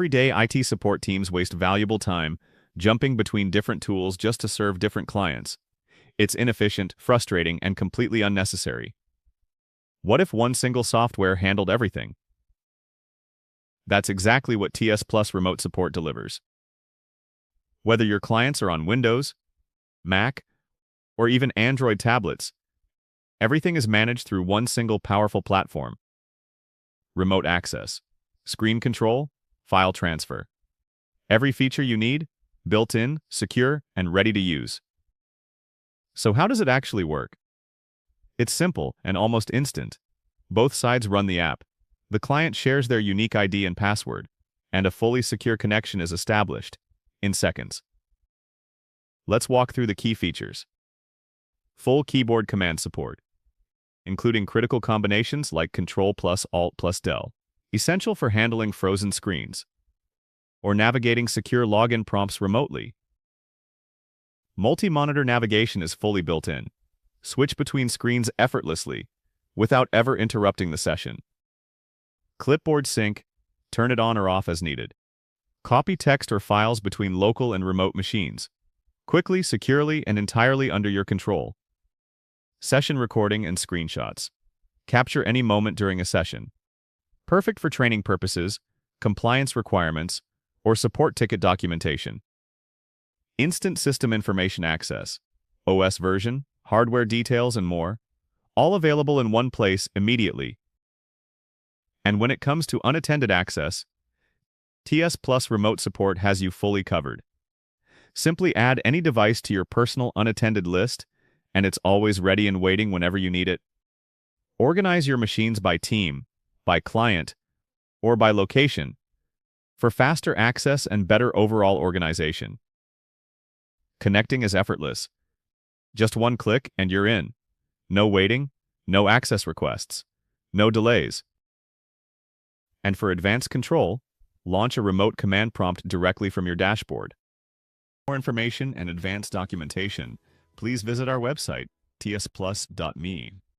Everyday IT support teams waste valuable time jumping between different tools just to serve different clients. It's inefficient, frustrating, and completely unnecessary. What if one single software handled everything? That's exactly what TSplus Remote Support delivers. Whether your clients are on Windows, Mac, or even Android tablets, everything is managed through one single powerful platform. Remote access, screen control, file transfer. Every feature you need, built in, secure, and ready to use. So how does it actually work? It's simple and almost instant. Both sides run the app. The client shares their unique ID and password, and a fully secure connection is established in seconds. Let's walk through the key features. Full keyboard command support, including critical combinations like Ctrl+Alt+Del, essential for handling frozen screens or navigating secure login prompts remotely. Multi-monitor navigation is fully built in. Switch between screens effortlessly without ever interrupting the session. Clipboard sync, turn it on or off as needed. Copy text or files between local and remote machines, quickly, securely, and entirely under your control. Session recording and screenshots. Capture any moment during a session. Perfect for training purposes, compliance requirements, or support ticket documentation. Instant system information access, OS version, hardware details, and more, all available in one place immediately. And when it comes to unattended access, TSplus Remote Support has you fully covered. Simply add any device to your personal unattended list, and it's always ready and waiting whenever you need it. Organize your machines by team, by client, or by location for faster access and better overall organization. Connecting is effortless. Just one click and you're in. No waiting, no access requests, no delays. And for advanced control, launch a remote command prompt directly from your dashboard. For more information and advanced documentation, please visit our website, tsplus.me.